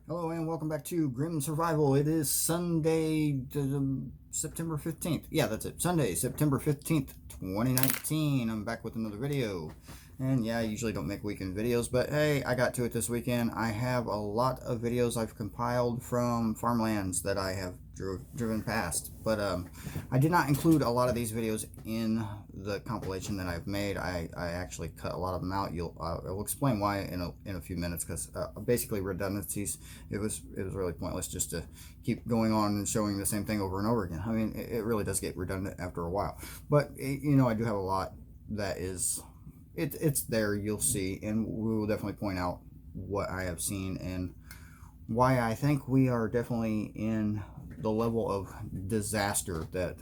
Hello and welcome back to Grim Survival. It is Sunday, September 15th. Yeah, that's it. Sunday, September 15th, 2019. I'm back with another video. And yeah, I usually don't make weekend videos, but hey, I got to it this weekend. I have a lot of videos I've compiled from farmlands that I have driven past. But I did not include a lot of these videos in the compilation that I've made. I actually cut a lot of them out. I'll explain why in a few minutes, because basically redundancies. It was really pointless just to keep going on and showing the same thing over and over again. I mean, it really does get redundant after a while. But I do have a lot that is it's there. You'll see, and we will definitely point out what I have seen and why I think we are definitely in the level of disaster that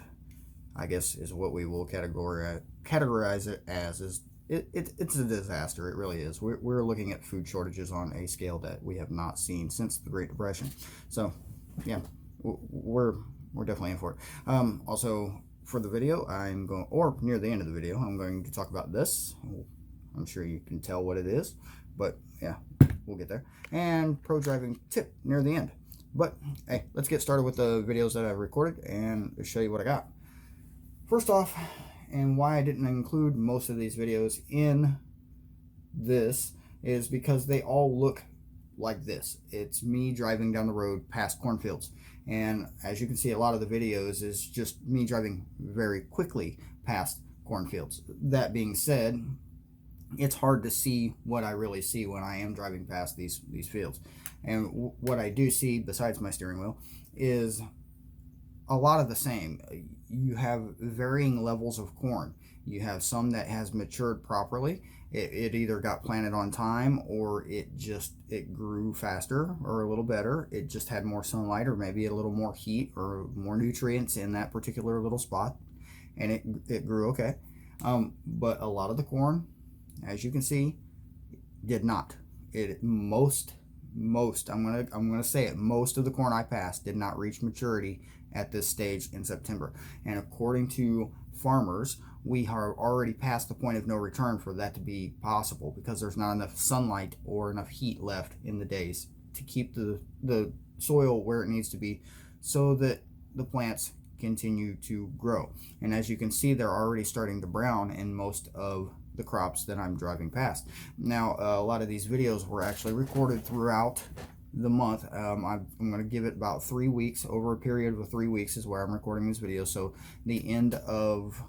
I guess is what we will categorize it as. It's a disaster. It really is. We're looking at food shortages on a scale that we have not seen since the Great Depression. So yeah, we're definitely in for it. Also, for the video, I'm going, or near the end of the video, I'm going to talk about this. I'm sure you can tell what it is, but yeah, we'll get there. And pro driving tip near the end. But hey, let's get started with the videos that I've recorded and show you what I got. First off, and why I didn't include most of these videos in this is because they all look like this. It's me driving down the road past cornfields, and as you can see, a lot of the videos is just me driving very quickly past cornfields. That being said, it's hard to see what I really see when I am driving past these fields. And what I do see, besides my steering wheel, is a lot of the same. You have varying levels of corn. You have some that has matured properly. It either got planted on time, or it grew faster or a little better. It just had more sunlight, or maybe a little more heat or more nutrients in that particular little spot, and it grew okay. But a lot of the corn, as you can see, did not. Most I'm gonna say it, most of the corn I passed did not reach maturity at this stage in September. And according to farmers, we are already past the point of no return for that to be possible, because there's not enough sunlight or enough heat left in the days to keep the soil where it needs to be, so that the plants continue to grow. And as you can see, they're already starting to brown in most of the crops that I'm driving past. Now, a lot of these videos were actually recorded throughout the month. I'm going to give it about 3 weeks. Over a period of 3 weeks is where I'm recording these videos. So the end of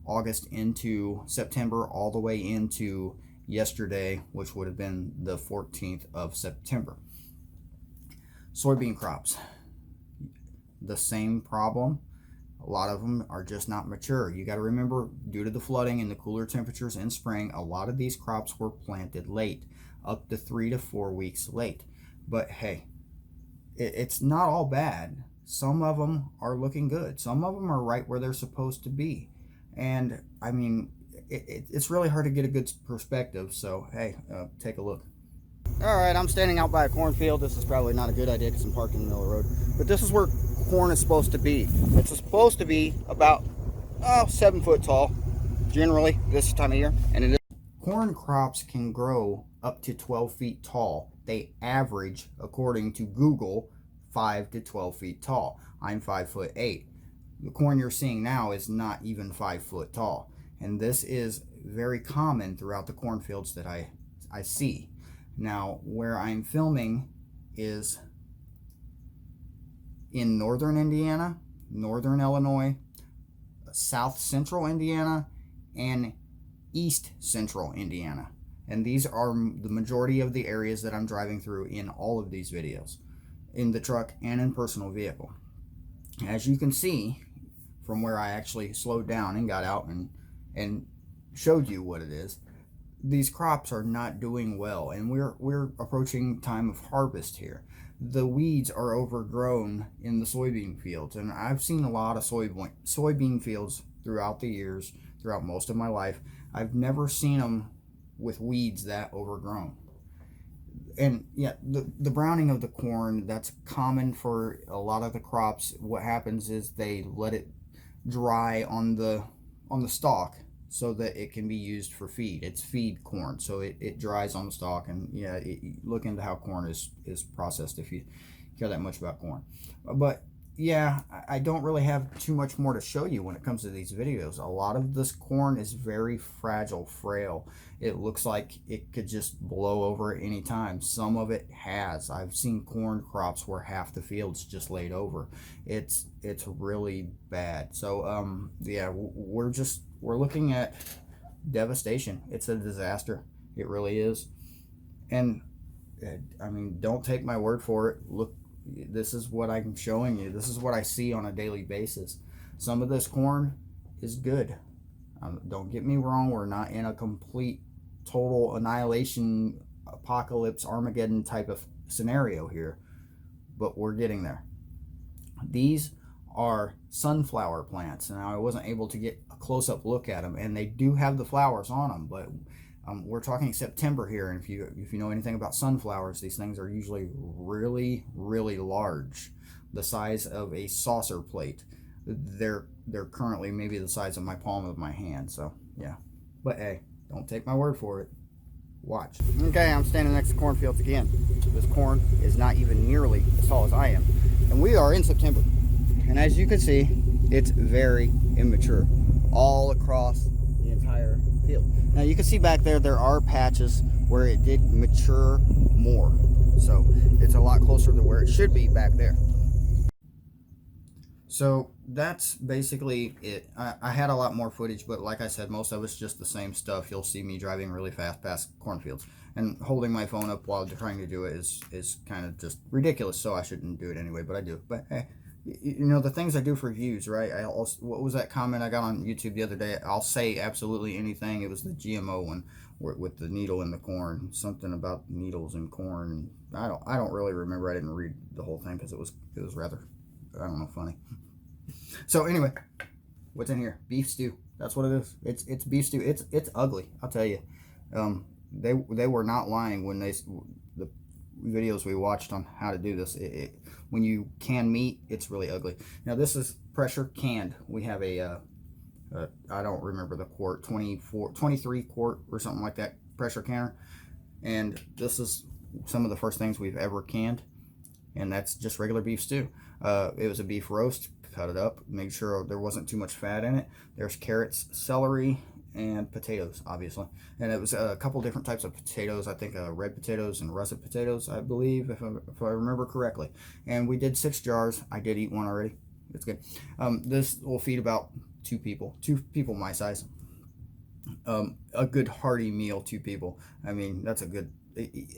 August into September, all the way into yesterday, which would have been the 14th of September. Soybean crops, the same problem. A lot of them are just not mature. You got to remember, due to the flooding and the cooler temperatures in spring, a lot of these crops were planted late, up to 3 to 4 weeks late. But hey, it's not all bad. Some of them are looking good. Some of them are right where they're supposed to be. And I mean, it's really hard to get a good perspective. So hey, take a look. All right, I'm standing out by a cornfield. This is probably not a good idea because I'm parked in the middle of the road. But this is where corn is supposed to be. It's supposed to be about 7 foot tall, generally this time of year. And it is. Corn crops can grow up to 12 feet tall. They average, according to Google, 5 to 12 feet tall. I'm 5'8". The corn you're seeing now is not even 5 foot tall. And this is very common throughout the cornfields that I see. Now, where I'm filming is in northern Indiana, northern Illinois, south central Indiana, and east central Indiana. And these are the majority of the areas that I'm driving through in all of these videos, in the truck and in personal vehicle. As you can see, from where I actually slowed down and got out and showed you what it is, these crops are not doing well, and we're approaching time of harvest here. The weeds are overgrown in the soybean fields, and I've seen a lot of soybean fields throughout the years, throughout most of my life. I've never seen them with weeds that overgrown. And yeah, the browning of the corn, that's common for a lot of the crops. What happens is they let it dry on the stalk, so that it can be used for feed. It's feed corn, so it dries on the stalk. And yeah, look into how corn is processed if you care that much about corn. But yeah, I don't really have too much more to show you when it comes to these videos. A lot of this corn is very fragile, frail. It looks like it could just blow over at any time. Some of it has. I've seen corn crops where half the field's just laid over. It's really bad. So yeah, we're looking at devastation. It's a disaster. It really is. And I mean, don't take my word for it. Look, this is what I'm showing you. This is what I see on a daily basis. Some of this corn is good. Don't get me wrong, we're not in a complete total annihilation apocalypse Armageddon type of scenario here, but we're getting there. These are sunflower plants. Now I wasn't able to get a close-up look at them, and they do have the flowers on them, but we're talking September here, and if you know anything about sunflowers, these things are usually really, really large, the size of a saucer plate. They're currently maybe the size of my palm of my hand. So yeah, but hey, don't take my word for it. Watch. Okay, I'm standing next to cornfields again. This corn is not even nearly as tall as I am, and we are in September. And as you can see, it's very immature all across the entire field. Now you can see back there are patches where it did mature more, so it's a lot closer to where it should be back there. So that's basically it. I had a lot more footage, but like I said, most of it's just the same stuff. You'll see me driving really fast past cornfields, and holding my phone up while trying to do it is kind of just ridiculous, so I shouldn't do it anyway, but I do. But hey, you know, the things I do for views, right? What was that comment I got on YouTube the other day? I'll say absolutely anything. It was the GMO one with the needle in the corn, something about needles in corn. I don't really remember. I didn't read the whole thing because it was rather, I don't know, funny. So anyway, what's in here? Beef stew. That's what it is. It's beef stew. It's ugly, I'll tell you. They were not lying when the videos we watched on how to do this. When you can meat, it's really ugly. Now this is pressure canned. We have a I don't remember the quart, 23 quart or something like that pressure canner, and this is some of the first things we've ever canned, and that's just regular beef stew. It was a beef roast. Cut it up, make sure there wasn't too much fat in it. There's carrots, celery, and potatoes, obviously. And it was a couple different types of potatoes. I think red potatoes and russet potatoes, I believe, if I remember correctly. And we did 6 jars. I did eat one already. It's good. This will feed about 2 people my size. A good hearty meal, 2 people. I mean, that's a good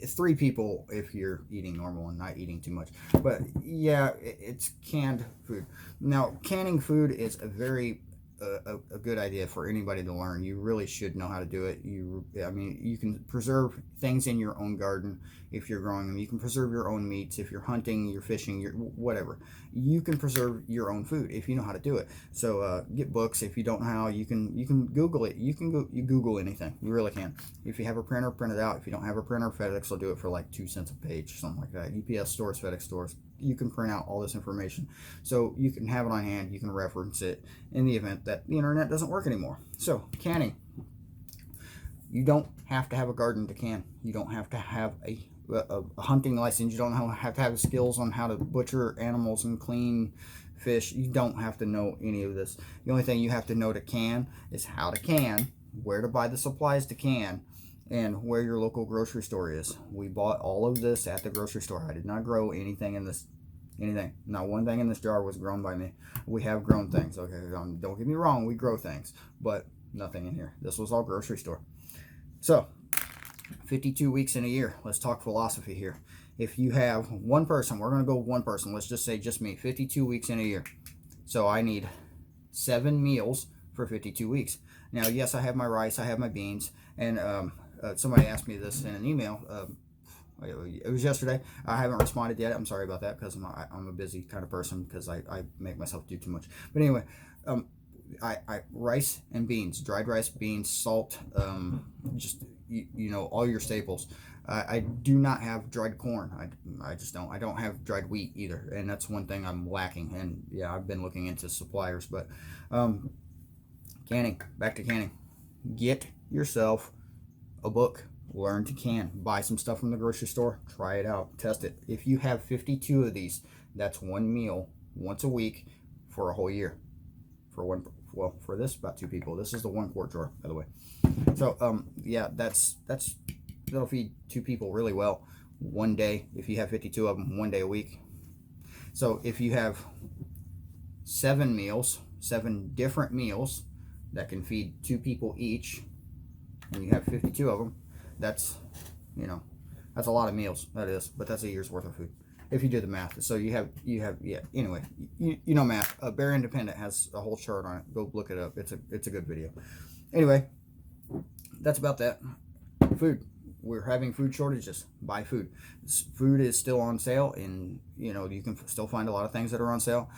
3 people if you're eating normal and not eating too much. But yeah, it's canned food. Now canning food is a very a good idea for anybody to learn. You really should know how to do it. I mean, you can preserve things in your own garden if you're growing them. You can preserve your own meats if you're hunting, you're fishing, you're whatever. You can preserve your own food if you know how to do it. So get books. If you don't know how, you can Google it. You Google anything. You really can. If you have a printer, print it out. If you don't have a printer, FedEx will do it for like 2 cents a page or something like that. UPS stores, FedEx stores. You can print out all this information, so you can have it on hand. You can reference it in the event that the internet doesn't work anymore. So canning, you don't have to have a garden to can. You don't have to have a hunting license. You don't have to have skills on how to butcher animals and clean fish. You don't have to know any of this. The only thing you have to know to can is how to can, where to buy the supplies to can, and where your local grocery store is. We bought all of this at the grocery store. I did not grow anything in this, not one thing in this jar was grown by me. We have grown things, okay, don't get me wrong, we grow things, but nothing in here. This was all grocery store. So 52 weeks in a year. Let's talk philosophy here. If you have one person, we're going to go one person, let's just say just me, 52 weeks in a year. So I need 7 meals for 52 weeks. Now, yes, I have my rice, I have my beans, and somebody asked me this in an email. It was yesterday. I haven't responded yet. I'm sorry about that because I'm a busy kind of person because I make myself do too much. But anyway, I rice and beans, dried rice, beans, salt, just you know, all your staples. I do not have dried corn. I just don't. I don't have dried wheat either, and that's one thing I'm lacking. And yeah, I've been looking into suppliers, but canning. Back to canning. get yourself a book. Learn to can. Buy some stuff from the grocery store. Try it out. Test it. If you have 52 of these, that's one meal once a week for a whole year. For one, well, for this, about 2 people. This is the 1 quart jar, by the way. So, yeah, that'll feed 2 people really well. One day, if you have 52 of them, 1 day a week. So if you have 7 meals, 7 different meals that can feed 2 people each, and you have 52 of them, that's, you know, that's a lot of meals. That is, but that's a year's worth of food if you do the math. So you have yeah. Anyway, you know math. Bear Independent has a whole chart on it. Go look it up. It's a good video. Anyway, that's about that. Food. We're having food shortages. Buy food. Food is still on sale, and you know you can still find a lot of things that are on sale.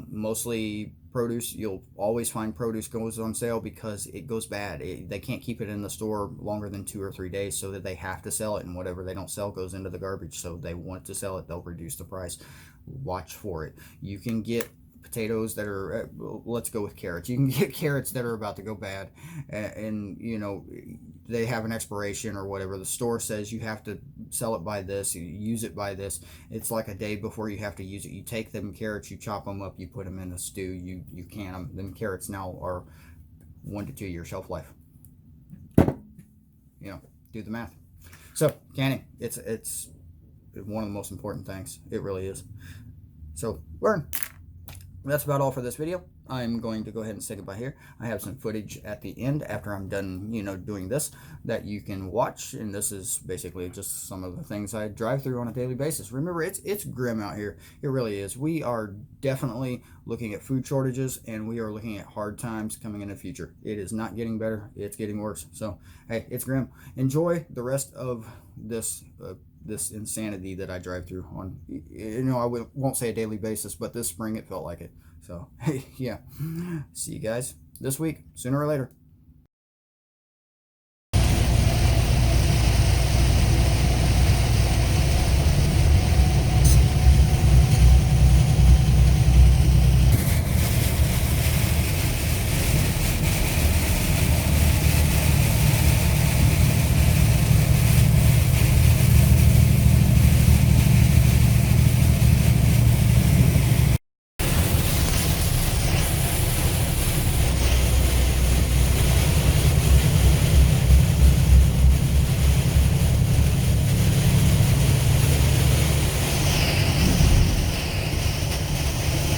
Mostly produce. You'll always find produce goes on sale because it goes bad. They can't keep it in the store longer than 2 or 3 days, so that they have to sell it, and whatever they don't sell goes into the garbage. So they want to sell it, they'll reduce the price. Watch for it. You can get potatoes that are, let's go with carrots. You can get carrots that are about to go bad, and you know they have an expiration or whatever. The store says you have to sell it by this, you use it by this. It's like a day before you have to use it. You take them carrots, you chop them up, you put them in a stew, you can them. Them carrots now are 1 to 2 year shelf life. You know, do the math. So canning, it's one of the most important things. It really is. So learn. That's about all for this video. I'm going to go ahead and say goodbye here. I have some footage at the end after I'm done, you know, doing this that you can watch, and this is basically just some of the things I drive through on a daily basis. Remember, it's grim out here. It really is. We are definitely looking at food shortages, and we are looking at hard times coming in the future. It is not getting better. It's getting worse. So, hey, it's grim. Enjoy the rest of this this insanity that I drive through on, you know, I won't say a daily basis, but this spring it felt like it. So, hey, yeah. See you guys this week, sooner or later.